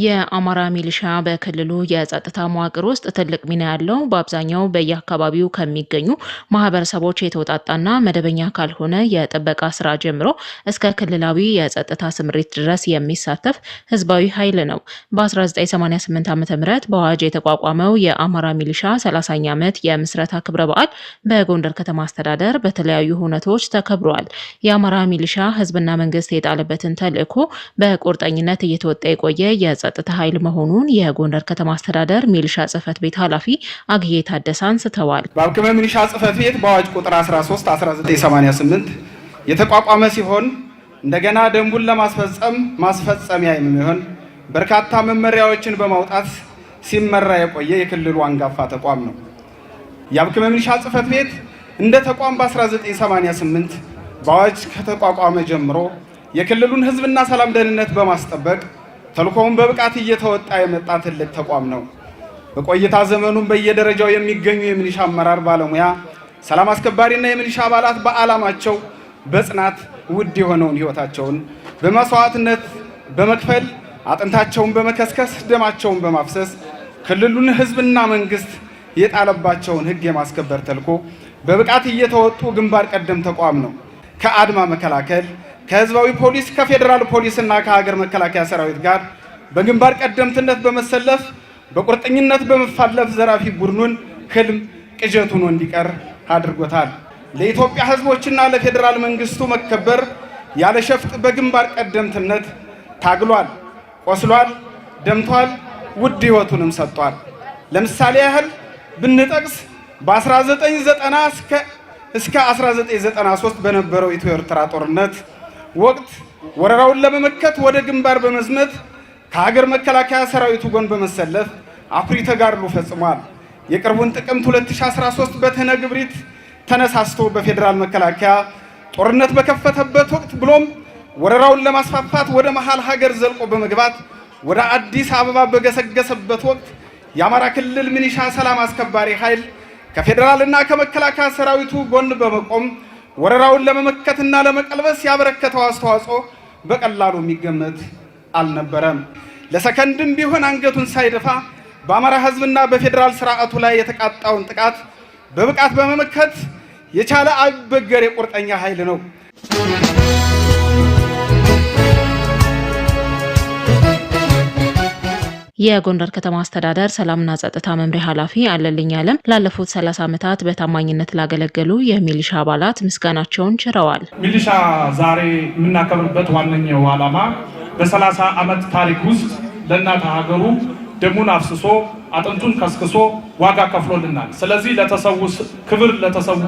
የአማራ ሚሊሻ በክልሉ የጸጥታ መዋቅር ውስጥ ትልቅ ሚና ያለው በአብዛኛው በየአካባቢው ከሚገኙ ማህበረሰቦች የተውጣጣና መደበኛ ካልሆነ የጥበቃ ስራ ጀምሮ እስከ ክልላዊ የጸጥታ ስምሪት ድረስ የሚሳተፍ ህዝባዊ ኃይል ነው። በ1988 ዓ.ም በአዋጅ የተቋቋመው የአማራ ሚሊሻ 30ኛ ዓመት የምስረታ ክብረ በዓል በጎንደር ከተማ አስተዳደር በተለያዩ ሁነቶች ተከብሯል። የአማራ ሚሊሻ ህዝብና መንግስት የጣለበትን ተልዕኮ በቁርጠኝነት እየተወጣ የቆየ የጸጥታ ኃይል መሆኑን የጎንደር ከተማ አስተዳደር ሚሊሻ ጽህፈት ቤት ኃላፊ አግዬ ታደሰ አንስተዋል። በአብክመ ሚሊሻ ጽህፈት ቤት በአዋጅ ቁጥር 13 1988 የተቋቋመ ሲሆን እንደገና ደንቡን ማስፈጸሚያ የሚሆን በርካታ መመሪያዎችን በማውጣት ሲመራ የቆየ የክልሉ አንጋፋ ተቋም ነው። የአብክመ ሚሊሻ ጽህፈት ቤት እንደ ተቋም በ1988 በአዋጅ ከተቋቋመ ጀምሮ የክልሉን ህዝብና ሰላም ደህንነት በማስጠበቅ ተልዕኮውን በብቃት እየተወጣ የመጣ ትልቅ ተቋም ነው። በቆይታ ዘመኑም በየደረጃው የሚገኙ የሚሊሻ አመራር ባለሙያ፣ ሰላም አስከባሪና የሚሊሻ አባላት በዓላማቸው በጽናት ውድ የሆነውን ህይወታቸውን በመስዋዕትነት በመክፈል አጥንታቸውን በመከስከስ ደማቸውን በማፍሰስ ክልሉን ህዝብና መንግስት የጣለባቸውን ህግ የማስከበር ተልዕኮ በብቃት እየተወጡ ግንባር ቀደም ተቋም ነው። ከአድማ መከላከል ከህዝባዊ ፖሊስ ከፌዴራል ፖሊስና ከሀገር መከላከያ ሰራዊት ጋር በግንባር ቀደምትነት በመሰለፍ በቁርጠኝነት በመፋለፍ ዘራፊ ቡድኑን ህልም ቅዠት ሆኖ እንዲቀር አድርጎታል። ለኢትዮጵያ ህዝቦችና ለፌዴራል መንግስቱ መከበር ያለ ሸፍጥ በግንባር ቀደምትነት ታግሏል፣ ቆስሏል፣ ደምቷል፣ ውድ ህይወቱንም ሰጥቷል። ለምሳሌ ያህል ብንጠቅስ በ1990 እስከ 1993 በነበረው ኢትዮ ኤርትራ ጦርነት ወቅት ወረራውን ለመመከት ወደ ግንባር በመዝመት ከሀገር መከላከያ ሰራዊቱ ጎን በመሰለፍ አኩሪ ተጋድሎ ፈጽሟል። የቅርቡን ጥቅምት 2013 በተነግብሪት ተነሳስቶ በፌዴራል መከላከያ ጦርነት በከፈተበት ወቅት ብሎም ወረራውን ለማስፋፋት ወደ መሃል ሀገር ዘልቆ በመግባት ወደ አዲስ አበባ በገሰገሰበት ወቅት የአማራ ክልል ሚሊሻ ሰላም አስከባሪ ኃይል ከፌዴራልና ከመከላከያ ሰራዊቱ ጎን በመቆም ወረራውን ለመመከትና ለመቀልበስ ያበረከተው አስተዋጽኦ በቀላሉ የሚገመት አልነበረም። ለሰከንድም ቢሆን አንገቱን ሳይደፋ በአማራ ህዝብና በፌዴራል ስርዓቱ ላይ የተቃጣውን ጥቃት በብቃት በመመከት የቻለ አይበገር የቁርጠኛ ኃይል ነው። የጎንደር ከተማ አስተዳደር ሰላምና ጸጥታ መምሪያ ኃላፊ አለልኝ አለም ላለፉት 30 ዓመታት በታማኝነት ላገለገሉ የሚሊሻ አባላት ምስጋናቸውን ችረዋል። ሚሊሻ ዛሬ የምናከብርበት ዋነኛው ዓላማ በ30 ዓመት ታሪክ ውስጥ ለእናት ሀገሩ ደሙን አፍስሶ አጥንቱን ከስክሶ ዋጋ ከፍሎልናል። ስለዚህ ለተሰዉ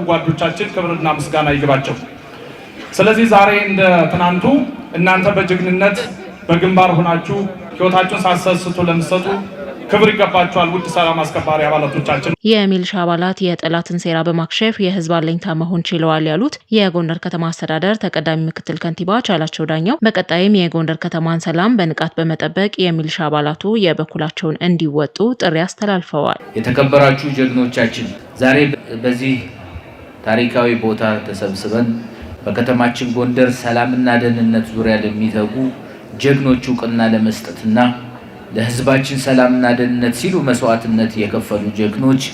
ጓዶቻችን ክብርና ምስጋና ይግባቸው። ስለዚህ ዛሬ እንደ ትናንቱ እናንተ በጀግንነት በግንባር ሆናችሁ ህይወታችሁን ሳትሰስቱ ለምትሰጡ ክብር ይገባችኋል። ውድ ሰላም አስከባሪ አባላቶቻችን የሚሊሻ አባላት የጠላትን ሴራ በማክሸፍ የህዝብ አለኝታ መሆን ችለዋል ያሉት የጎንደር ከተማ አስተዳደር ተቀዳሚ ምክትል ከንቲባ ቻላቸው ዳኛው በቀጣይም የጎንደር ከተማን ሰላም በንቃት በመጠበቅ የሚሊሻ አባላቱ የበኩላቸውን እንዲወጡ ጥሪ አስተላልፈዋል። የተከበራችሁ ጀግኖቻችን ዛሬ በዚህ ታሪካዊ ቦታ ተሰብስበን በከተማችን ጎንደር ሰላምና ደህንነት ዙሪያ ለሚተጉ ጀግኖች እውቅና ለመስጠትና ለህዝባችን ሰላምና ደህንነት ሲሉ መስዋዕትነት የከፈሉ ጀግኖች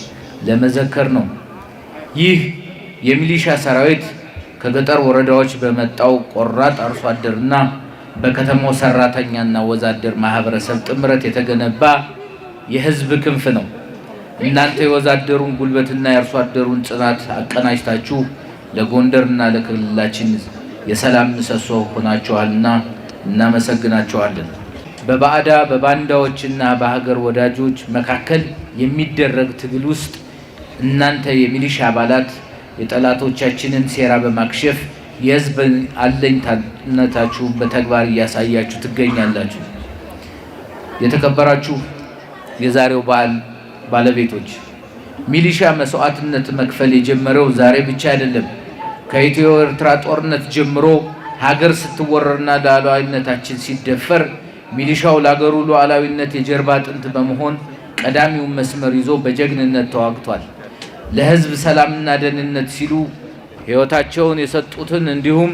ለመዘከር ነው። ይህ የሚሊሻ ሰራዊት ከገጠር ወረዳዎች በመጣው ቆራጥ አርሶ አደርና በከተማው ሰራተኛና ወዛደር ማህበረሰብ ጥምረት የተገነባ የህዝብ ክንፍ ነው። እናንተ የወዛደሩን ጉልበትና የአርሶ አደሩን ጽናት አቀናጅታችሁ ለጎንደርና ለክልላችን የሰላም ምሰሶ ሆናችኋልና እናመሰግናቸዋለን። በባንዳዎችና በሀገር ወዳጆች መካከል የሚደረግ ትግል ውስጥ እናንተ የሚሊሻ አባላት የጠላቶቻችንን ሴራ በማክሸፍ የህዝብ አለኝታነታችሁን በተግባር እያሳያችሁ ትገኛላችሁ። የተከበራችሁ የዛሬው በዓል ባለቤቶች፣ ሚሊሻ መስዋዕትነት መክፈል የጀመረው ዛሬ ብቻ አይደለም። ከኢትዮ ኤርትራ ጦርነት ጀምሮ ሀገር ስትወረርና ሉዓላዊነታችን ሲደፈር ሚሊሻው ለሀገሩ ሉዓላዊነት የጀርባ አጥንት በመሆን ቀዳሚውን መስመር ይዞ በጀግንነት ተዋግቷል። ለህዝብ ሰላምና ደህንነት ሲሉ ህይወታቸውን የሰጡትን እንዲሁም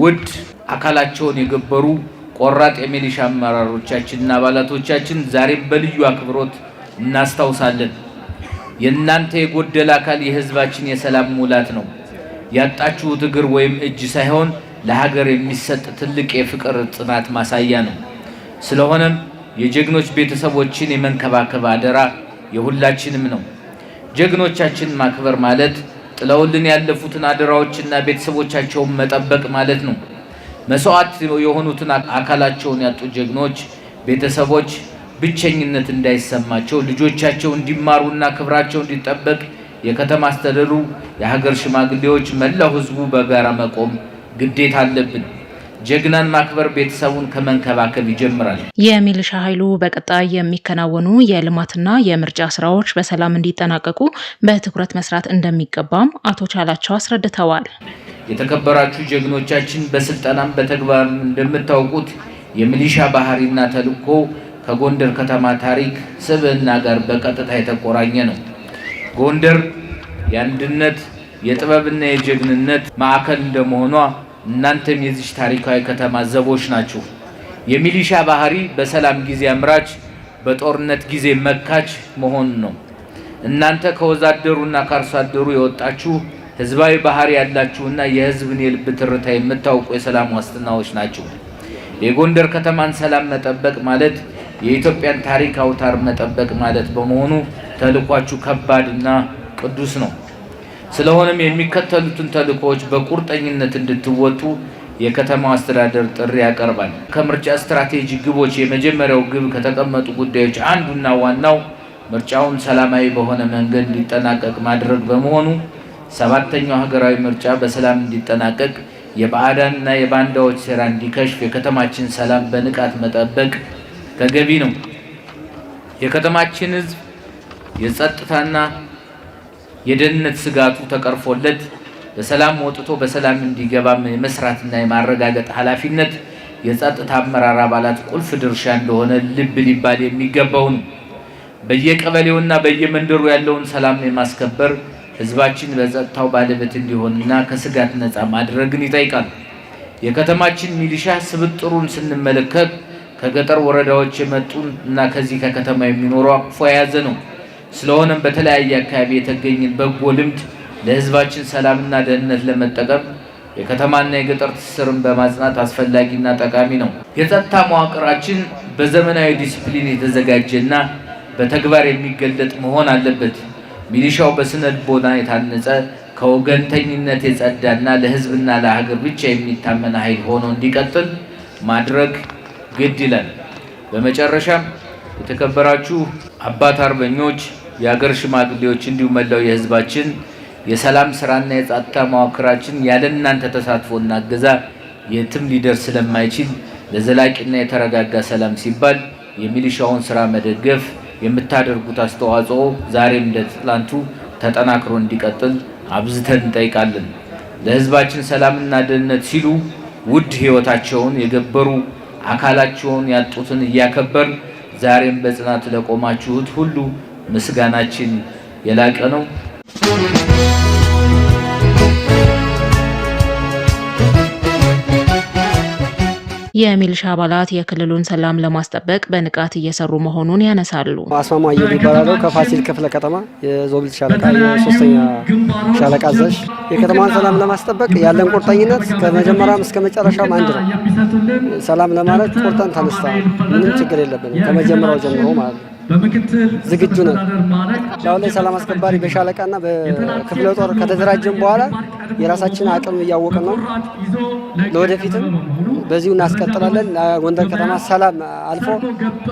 ውድ አካላቸውን የገበሩ ቆራጥ የሚሊሻ አመራሮቻችንና አባላቶቻችን ዛሬም በልዩ አክብሮት እናስታውሳለን። የእናንተ የጎደለ አካል የህዝባችን የሰላም ሙላት ነው። ያጣችሁት እግር ወይም እጅ ሳይሆን ለሀገር የሚሰጥ ትልቅ የፍቅር ጽናት ማሳያ ነው። ስለሆነም የጀግኖች ቤተሰቦችን የመንከባከብ አደራ የሁላችንም ነው። ጀግኖቻችን ማክበር ማለት ጥለውልን ያለፉትን አደራዎችና ቤተሰቦቻቸውን መጠበቅ ማለት ነው። መስዋዕት የሆኑትን አካላቸውን ያጡ ጀግኖች ቤተሰቦች ብቸኝነት እንዳይሰማቸው ልጆቻቸው እንዲማሩና ክብራቸው እንዲጠበቅ የከተማ አስተዳደሩ፣ የሀገር ሽማግሌዎች፣ መላው ህዝቡ በጋራ መቆም ግዴታ አለብን። ጀግናን ማክበር ቤተሰቡን ከመንከባከብ ይጀምራል። የሚሊሻ ኃይሉ በቀጣይ የሚከናወኑ የልማትና የምርጫ ስራዎች በሰላም እንዲጠናቀቁ በትኩረት መስራት እንደሚገባም አቶ ቻላቸው አስረድተዋል። የተከበራችሁ ጀግኖቻችን በስልጠናም በተግባር እንደምታውቁት የሚሊሻ ባህሪና ተልዕኮ ከጎንደር ከተማ ታሪክ ስብዕና ጋር በቀጥታ የተቆራኘ ነው። ጎንደር የአንድነት የጥበብና የጀግንነት ማዕከል እንደመሆኗ እናንተም የዚህ ታሪካዊ ከተማ ዘቦች ናችሁ። የሚሊሻ ባህሪ በሰላም ጊዜ አምራች፣ በጦርነት ጊዜ መካች መሆን ነው። እናንተ ከወዛደሩና ከአርሶ አደሩ የወጣችሁ ህዝባዊ ባህሪ ያላችሁና የህዝብን የልብ ትርታ የምታውቁ የሰላም ዋስትናዎች ናችሁ። የጎንደር ከተማን ሰላም መጠበቅ ማለት የኢትዮጵያን ታሪክ አውታር መጠበቅ ማለት በመሆኑ ተልዕኳችሁ ከባድና ቅዱስ ነው። ስለሆነም የሚከተሉትን ተልዕኮዎች በቁርጠኝነት እንድትወጡ የከተማው አስተዳደር ጥሪ ያቀርባል። ከምርጫ ስትራቴጂ ግቦች የመጀመሪያው ግብ ከተቀመጡ ጉዳዮች አንዱና ዋናው ምርጫውን ሰላማዊ በሆነ መንገድ እንዲጠናቀቅ ማድረግ በመሆኑ ሰባተኛው ሀገራዊ ምርጫ በሰላም እንዲጠናቀቅ የባዕዳንና የባንዳዎች ሴራ እንዲከሽፍ የከተማችን ሰላም በንቃት መጠበቅ ተገቢ ነው። የከተማችን ህዝብ የጸጥታና የደህንነት ስጋቱ ተቀርፎለት በሰላም ወጥቶ በሰላም እንዲገባ የመስራትና የማረጋገጥ ኃላፊነት የጸጥታ አመራር አባላት ቁልፍ ድርሻ እንደሆነ ልብ ሊባል የሚገባው ነው። በየቀበሌውና በየመንደሩ ያለውን ሰላም የማስከበር ህዝባችን በጸጥታው ባለቤት እንዲሆንና ከስጋት ነፃ ማድረግን ይጠይቃል። የከተማችን ሚሊሻ ስብጥሩን ስንመለከት ከገጠር ወረዳዎች የመጡ እና ከዚህ ከከተማ የሚኖሩ አቅፎ የያዘ ነው። ስለሆነም በተለያየ አካባቢ የተገኘን በጎ ልምድ ለህዝባችን ሰላምና ደህንነት ለመጠቀም የከተማና የገጠር ትስስርን በማጽናት አስፈላጊና ጠቃሚ ነው። የጸጥታ መዋቅራችን በዘመናዊ ዲሲፕሊን የተዘጋጀና በተግባር የሚገለጥ መሆን አለበት። ሚሊሻው በስነ ልቦና የታነጸ ከወገንተኝነት የጸዳና ለህዝብና ለሀገር ብቻ የሚታመን ኃይል ሆኖ እንዲቀጥል ማድረግ ግድ ይላል። በመጨረሻም የተከበራችሁ አባት አርበኞች፣ የሀገር ሽማግሌዎች እንዲሁም መላው የህዝባችን የሰላም ስራና የጸጥታ መዋቅራችን ያለ እናንተ ተሳትፎና እገዛ የትም ሊደርስ ስለማይችል ለዘላቂና የተረጋጋ ሰላም ሲባል የሚሊሻውን ስራ መደገፍ የምታደርጉት አስተዋጽኦ ዛሬም እንደ ትላንቱ ተጠናክሮ እንዲቀጥል አብዝተን እንጠይቃለን። ለህዝባችን ሰላምና ደህንነት ሲሉ ውድ ህይወታቸውን የገበሩ አካላቸውን ያጡትን እያከበር ዛሬም በጽናት ለቆማችሁት ሁሉ ምስጋናችን የላቀ ነው። የሚሊሻ አባላት የክልሉን ሰላም ለማስጠበቅ በንቃት እየሰሩ መሆኑን ያነሳሉ። አስማማው ይባላል። ከፋሲል ክፍለ ከተማ የዞብል ሻለቃ የሶስተኛ ሻለቃ አዛዥ። የከተማን ሰላም ለማስጠበቅ ያለን ቁርጠኝነት ከመጀመሪያም እስከ መጨረሻም አንድ ነው። ሰላም ለማለት ቆርጠን ተነስተናል። ምንም ችግር የለብንም ከመጀመሪያው ጀምሮ ማለት ነው። ዝግጁ ነን። አሁን ላይ ሰላም አስከባሪ በሻለቃና በክፍለ ጦር ከተደራጀን በኋላ የራሳችን አቅም እያወቅን ነው። ለወደፊትም በዚሁ እናስቀጥላለን። ጎንደር ከተማ ሰላም አልፎ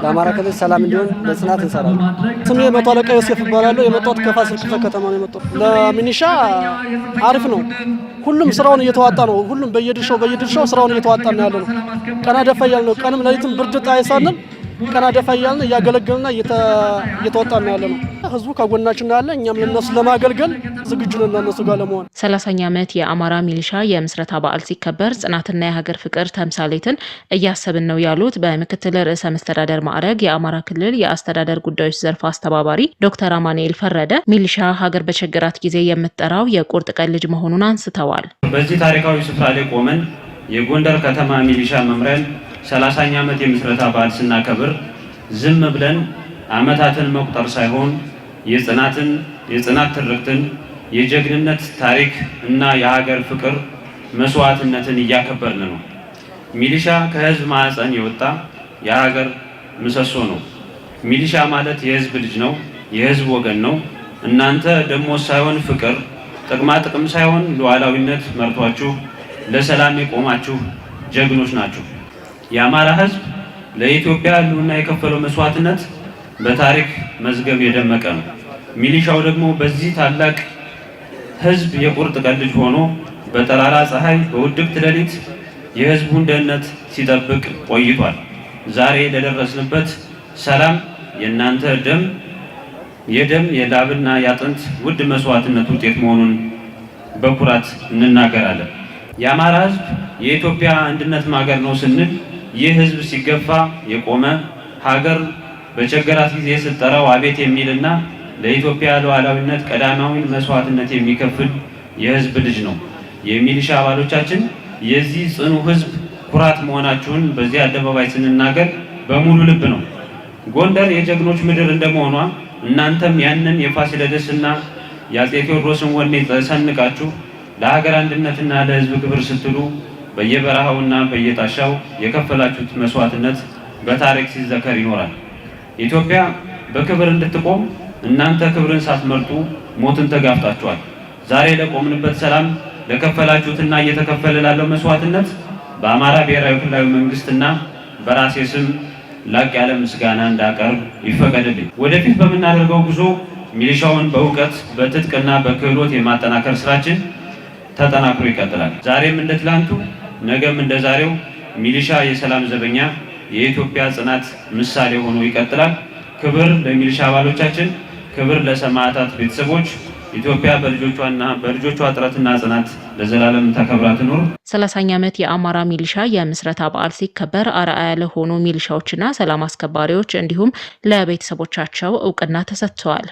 ለአማራ ክልል ሰላም እንዲሆን በጽናት እንሰራለን። ስሜ መቶ አለቃ ዮሴፍ እባላለሁ። የመጣሁት ከፋሲል ክፍለ ከተማ ነው የመጣሁት። ለሚኒሻ አሪፍ ነው። ሁሉም ስራውን እየተዋጣ ነው። ሁሉም በየድርሻው ስራውን እየተዋጣ ነው ያለ ነው። ቀና ደፋ እያልን ነው። ቀንም ሌሊትም ብርድ ጣይ ሳንል ቀና ደፋ እያልን እያገለገልና እየተወጣን ያለ ነው። ህዝቡ ከጎናችን ያለ እኛም ለነሱ ለማገልገል ዝግጁ ነን ለነሱ ጋር ለመሆን። 30ኛ ዓመት የአማራ ሚሊሻ የምስረታ በዓል ሲከበር ጽናትና የሀገር ፍቅር ተምሳሌትን እያሰብን ነው ያሉት በምክትል ርዕሰ መስተዳደር ማዕረግ የአማራ ክልል የአስተዳደር ጉዳዮች ዘርፍ አስተባባሪ ዶክተር አማኑኤል ፈረደ ሚሊሻ ሀገር በቸገራት ጊዜ የምትጠራው የቁርጥ ቀን ልጅ መሆኑን አንስተዋል። በዚህ ታሪካዊ ስፍራ ላይ ቆመን የጎንደር ከተማ ሚሊሻ መምሪያን 30ኛ ዓመት የምስረታ በዓል ስናከብር ዝም ብለን ዓመታትን መቁጠር ሳይሆን የጽናት ትርክትን፣ የጀግንነት ታሪክ እና የሀገር ፍቅር መስዋዕትነትን እያከበርን ነው። ሚሊሻ ከህዝብ ማዕፀን የወጣ የሀገር ምሰሶ ነው። ሚሊሻ ማለት የህዝብ ልጅ ነው፣ የህዝብ ወገን ነው። እናንተ ደሞዝ ሳይሆን ፍቅር፣ ጥቅማ ጥቅም ሳይሆን ሉዓላዊነት መርቷችሁ ለሰላም የቆማችሁ ጀግኖች ናችሁ። የአማራ ህዝብ ለኢትዮጵያ ህልውና የከፈለው መስዋዕትነት በታሪክ መዝገብ የደመቀ ነው። ሚሊሻው ደግሞ በዚህ ታላቅ ህዝብ የቁርጥ ቀን ልጅ ሆኖ በጠራራ ፀሐይ በውድቅት ሌሊት የህዝቡን ደህንነት ሲጠብቅ ቆይቷል። ዛሬ ለደረስንበት ሰላም የእናንተ የደም የላብና የአጥንት ውድ መስዋዕትነት ውጤት መሆኑን በኩራት እንናገራለን። የአማራ ህዝብ የኢትዮጵያ አንድነት ማገር ነው ስንል ይህ ህዝብ ሲገፋ የቆመ ሀገር በቸገራት ጊዜ ስትጠራው አቤት የሚልና ለኢትዮጵያ ሉዓላዊነት ቀዳማዊን መስዋዕትነት የሚከፍል የህዝብ ልጅ ነው። የሚሊሻ አባሎቻችን የዚህ ጽኑ ህዝብ ኩራት መሆናችሁን በዚህ አደባባይ ስንናገር በሙሉ ልብ ነው። ጎንደር የጀግኖች ምድር እንደመሆኗ እናንተም ያንን የፋሲለደስና የአፄ ቴዎድሮስን ወኔ ሰንቃችሁ ለሀገር አንድነትና ለህዝብ ክብር ስትሉ በየበረሃውና በየጣሻው የከፈላችሁት መስዋዕትነት በታሪክ ሲዘከር ይኖራል። ኢትዮጵያ በክብር እንድትቆም እናንተ ክብርን ሳትመርጡ ሞትን ተጋፍጣችኋል። ዛሬ ለቆምንበት ሰላም ለከፈላችሁትና እየተከፈለ ላለው መስዋዕትነት በአማራ ብሔራዊ ክልላዊ መንግስትና በራሴ ስም ላቅ ያለ ምስጋና እንዳቀርብ ይፈቀድልኝ። ወደፊት በምናደርገው ጉዞ ሚሊሻውን በእውቀት በትጥቅና በክህሎት የማጠናከር ስራችን ተጠናክሮ ይቀጥላል። ዛሬም እንደ ትላንቱ ነገም እንደ ዛሬው ሚሊሻ የሰላም ዘበኛ የኢትዮጵያ ጽናት ምሳሌ ሆኖ ይቀጥላል። ክብር ለሚሊሻ አባሎቻችን፣ ክብር ለሰማዕታት ቤተሰቦች። ኢትዮጵያ በልጆቿ ጥረትና ጽናት ለዘላለም ተከብራ ትኑር። 30ኛ ዓመት የአማራ ሚሊሻ የምስረታ በዓል ሲከበር አርአያ ለሆኑ ሚሊሻዎችና ሰላም አስከባሪዎች እንዲሁም ለቤተሰቦቻቸው እውቅና ተሰጥተዋል።